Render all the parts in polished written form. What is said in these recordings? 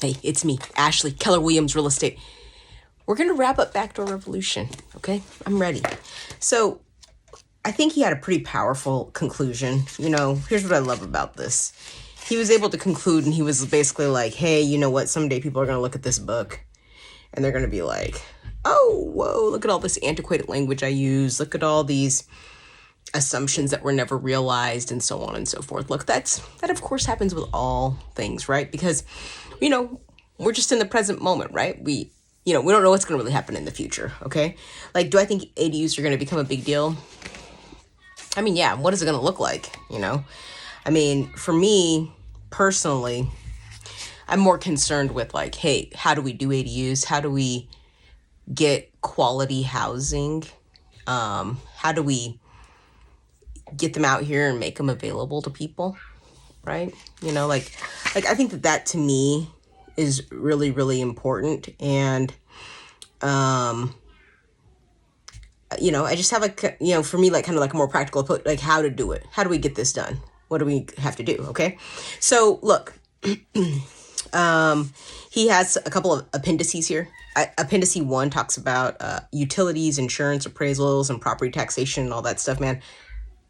Hey, it's me, Ashley, Keller Williams Real Estate. We're going to wrap up Backdoor Revolution, okay? I'm ready. So I think he had a pretty powerful conclusion. You know, here's what I love about this. He was able to conclude, and he was basically like, hey, you know what? Someday people are going to look at this book, and they're going to be like, oh, whoa, look at all this antiquated language I use. Look at all these assumptions that were never realized, and so on and so forth. Look, that of course happens with all things, right? Because, you know, we're just in the present moment, right? We don't know what's going to really happen in the future, okay? Like, do I think ADUs are going to become a big deal? I mean, yeah, what is it going to look like, you know? I mean, for me, personally, I'm more concerned with, like, hey, how do we do ADUs? How do we get quality housing? How do we get them out here and make them available to people, right? You know, like I think that to me is really, really important. And, you know, I just have like, you know, for me, like kind of like a more practical approach, like how to do it. How do we get this done? What do we have to do? Okay. So look, he has a couple of appendices here. Appendix 1 talks about utilities, insurance, appraisals, and property taxation and all that stuff, man.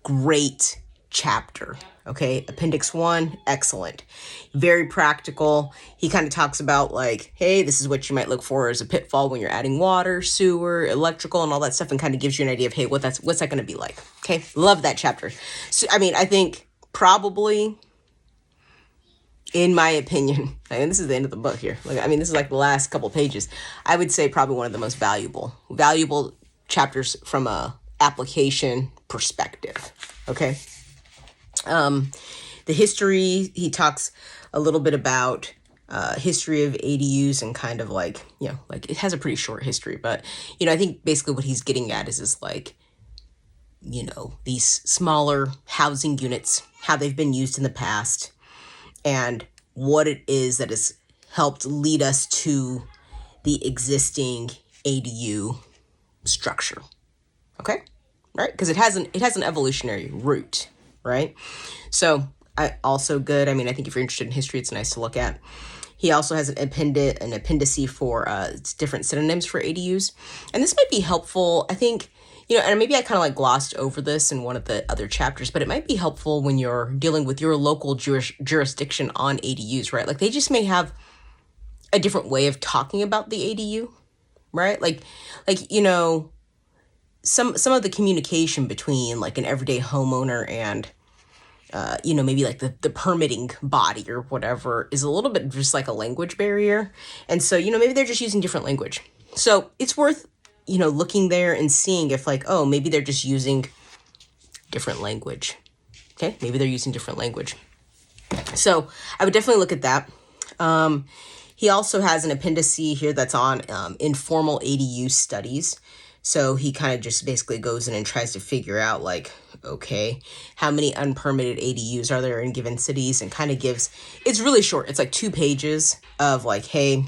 Great chapter. Okay. Appendix 1, excellent. Very practical. He kind of talks about like, hey, this is what you might look for as a pitfall when you're adding water, sewer, electrical, and all that stuff, and kind of gives you an idea of, hey, what's that going to be like? Okay. Love that chapter. So, I mean, I think probably, in my opinion, and this is the end of the book here. Like, I mean, this is like the last couple pages. I would say probably one of the most valuable chapters from a application perspective. Okay. The history, he talks a little bit about history of ADUs and kind of like, you know, like it has a pretty short history, but, you know, I think basically what he's getting at is like, you know, these smaller housing units, how they've been used in the past, and what it is that has helped lead us to the existing ADU structure. Okay? Right? Because it has an evolutionary root, right? So I mean, I think if you're interested in history, it's nice to look at. He also has an appendice for different synonyms for ADUs. And this might be helpful, I think, you know, and maybe I kind of like glossed over this in one of the other chapters, but it might be helpful when you're dealing with your local jurisdiction on ADUs, right? Like they just may have a different way of talking about the ADU, right? Like, you know, some of the communication between like an everyday homeowner and, you know, maybe like the permitting body or whatever is a little bit just like a language barrier. And so, you know, maybe they're just using different language. So it's worth, you know, looking there and seeing if like, oh, maybe they're just using different language. Okay. Maybe they're using different language. So I would definitely look at that. He also has an appendice here that's on informal ADU studies. So he kind of just basically goes in and tries to figure out like, okay, how many unpermitted ADUs are there in given cities, and kind of gives, it's really short. It's like 2 pages of like, hey,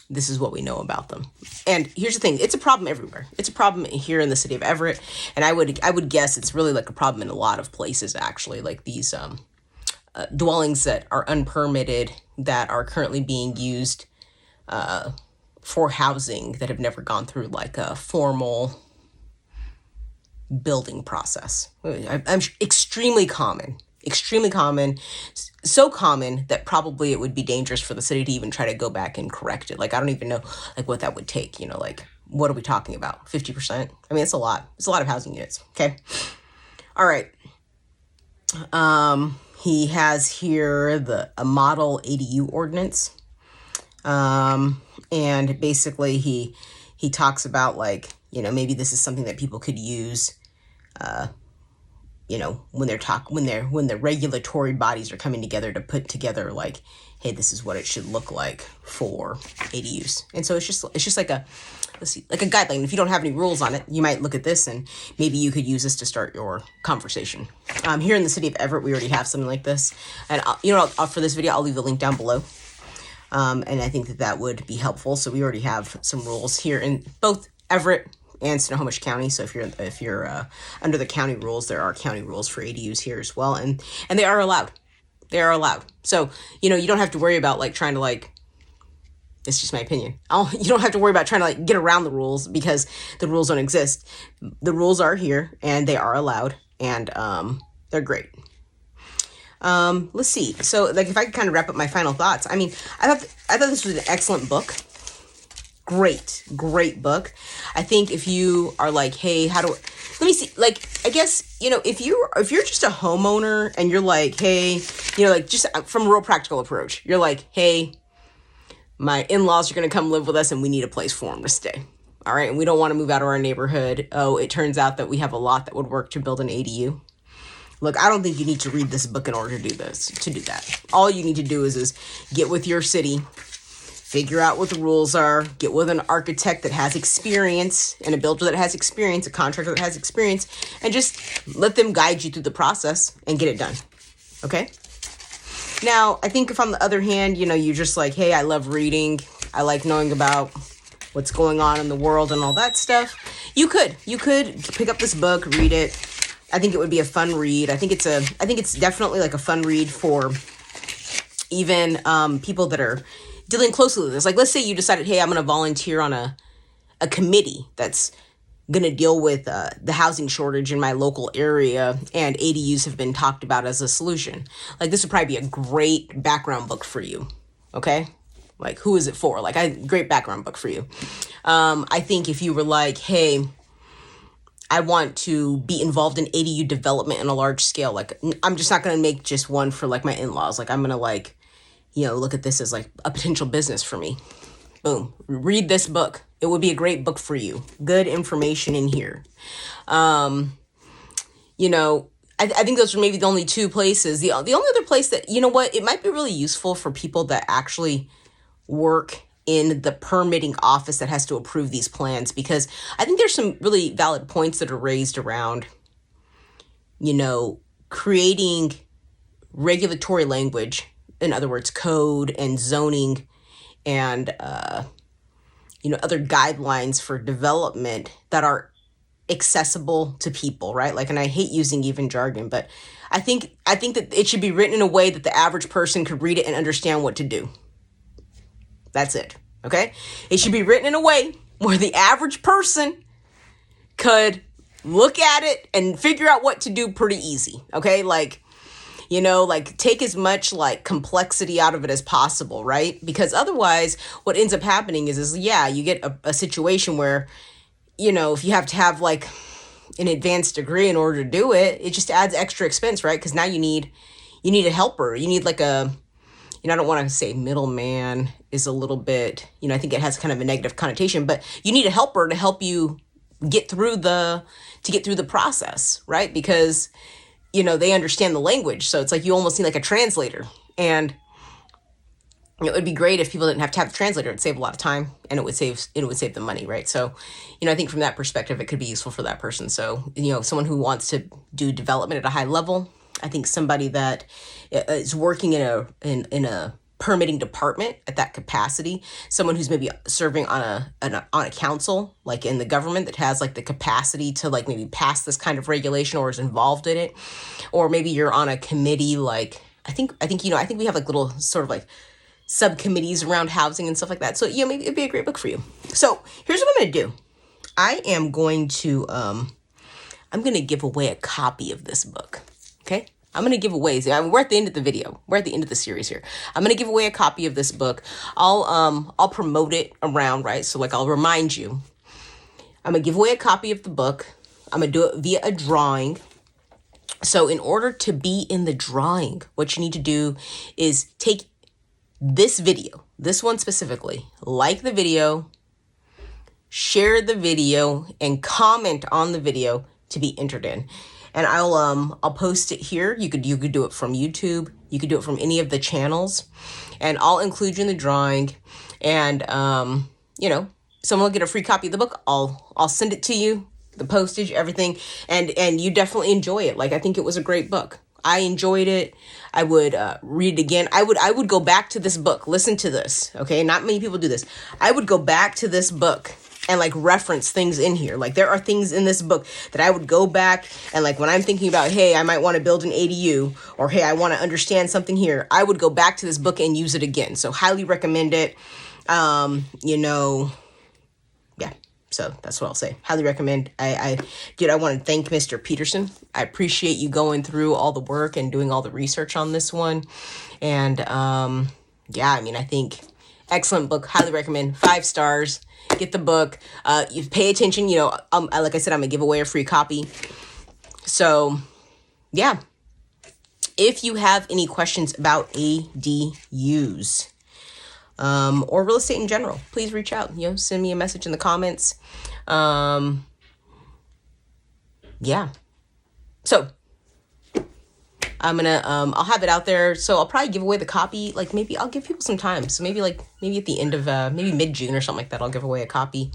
this is what we know about them. And here's the thing, it's a problem everywhere. It's a problem here in the city of Everett. And I would guess it's really like a problem in a lot of places, actually, like these dwellings that are unpermitted that are currently being used for housing that have never gone through like a formal building process. I'm extremely common, so common that probably it would be dangerous for the city to even try to go back and correct it. Like, I don't even know like what that would take, you know, like what are we talking about? 50%? I mean, it's a lot of housing units. Okay. All right. He has here a model ADU ordinance. And basically he talks about like, you know, maybe this is something that people could use, you know, when the regulatory bodies are coming together to put together like, hey, this is what it should look like for ADUs. And so it's just like a guideline. If you don't have any rules on it, you might look at this and maybe you could use this to start your conversation. Here in the city of Everett, we already have something like this. And for this video, I'll leave the link down below. And I think that would be helpful. So we already have some rules here in both Everett and Snohomish County. So if you're under the county rules, there are county rules for ADUs here as well, and they are allowed. They are allowed. So, you know, you don't have to worry about like trying to like, it's just my opinion. You don't have to worry about trying to like get around the rules because the rules don't exist. The rules are here and they are allowed, and they're great. Let's see. So like if I could kind of wrap up my final thoughts. I mean, I thought this was an excellent book. Great book. I think if you are like, hey, let me see, like, I guess, you know, if you're just a homeowner and you're like, hey, you know, like just from a real practical approach, you're like, hey, my in-laws are going to come live with us and we need a place for them to stay. All right. And we don't want to move out of our neighborhood. Oh, it turns out that we have a lot that would work to build an ADU. Look, I don't think you need to read this book in order to do that. All you need to do is get with your city, figure out what the rules are, get with an architect that has experience and a builder that has experience, a contractor that has experience, and just let them guide you through the process and get it done. Okay? Now, I think if on the other hand, you know, you're just like, hey, I love reading, I like knowing about what's going on in the world and all that stuff, you could pick up this book, read it. I think it would be a fun read. I think it's definitely like a fun read for even people that are dealing closely with this. Like, let's say you decided, hey, I'm going to volunteer on a committee that's going to deal with the housing shortage in my local area, and ADUs have been talked about as a solution. Like, this would probably be a great background book for you. Okay? Like, who is it for? Like, great background book for you. I think if you were like, hey, I want to be involved in ADU development on a large scale. Like, I'm just not going to make just one for like my in-laws. Like, I'm going to like, you know, look at this as like a potential business for me. Boom. Read this book. It would be a great book for you. Good information in here. You know, I think those are maybe the only two places. The only other place that, you know what, it might be really useful for people that actually work in the permitting office that has to approve these plans, because I think there's some really valid points that are raised around, you know, creating regulatory language, in other words, code and zoning and, you know, other guidelines for development that are accessible to people, right? Like, and I hate using even jargon, but I think that it should be written in a way that the average person could read it and understand what to do. That's it. Okay? It should be written in a way where the average person could look at it and figure out what to do pretty easy. Okay? Like, you know, like take as much like complexity out of it as possible, right? Because otherwise what ends up happening is yeah, you get a situation where, you know, if you have to have like an advanced degree in order to do it, it just adds extra expense, right? Because now you need a helper. You need like a, you know, I don't want to say middleman is a little bit, you know, I think it has kind of a negative connotation, but you need a helper to help you get through the process, right? Because, you know, they understand the language. So it's like you almost need like a translator. And it would be great if people didn't have to have a translator. It'd save a lot of time and it would save them money, right? So, you know, I think from that perspective, it could be useful for that person. So, you know, someone who wants to do development at a high level, I think somebody that is working in a permitting department at that capacity, someone who's maybe serving on a council, like in the government, that has like the capacity to like maybe pass this kind of regulation or is involved in it, or maybe you're on a committee. Like I think we have like little sort of like subcommittees around housing and stuff like that. So yeah, maybe it'd be a great book for you. So here's what I'm going to do. I am going to I'm going to give away a copy of this book. Okay. I'm going to give away, we're at the end of the video. We're at the end of the series here. I'm going to give away a copy of this book. I'll promote it around, right? So like, I'll remind you, I'm going to give away a copy of the book. I'm going to do it via a drawing. So in order to be in the drawing, what you need to do is take this video, this one specifically, like the video, share the video, and comment on the video to be entered in. And I'll post it here. You could do it from YouTube. You could do it from any of the channels, and I'll include you in the drawing. And you know, someone will get a free copy of the book. I'll send it to you, the postage, everything, and you definitely enjoy it. Like, I think it was a great book. I enjoyed it. I would read it again. I would go back to this book. Listen to this, okay? Not many people do this. I would go back to this book and like reference things in here. Like there are things in this book that I would go back and like when I'm thinking about, hey, I might want to build an ADU, or hey, I want to understand something here, I would go back to this book and use it again. So highly recommend it. You know, yeah. So that's what I'll say. Highly recommend. I want to thank Mr. Peterson. I appreciate you going through all the work and doing all the research on this one. And yeah, I mean, I think excellent book. Highly recommend. 5 stars. Get the book. You pay attention. You know, like I said, I'm gonna give away a free copy. So yeah, if you have any questions about ADUs or real estate in general, please reach out. You know, send me a message in the comments. Yeah. So I'm gonna I'll have it out there. So I'll probably give away the copy. Like maybe I'll give people some time. So maybe at the end of maybe mid-June or something like that, I'll give away a copy.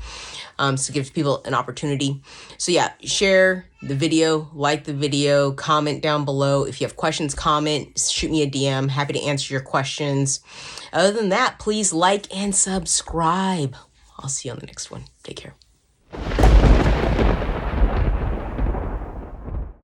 So give people an opportunity. So yeah, share the video, like the video, comment down below. If you have questions, comment, shoot me a DM. Happy to answer your questions. Other than that, please like and subscribe. I'll see you on the next one. Take care.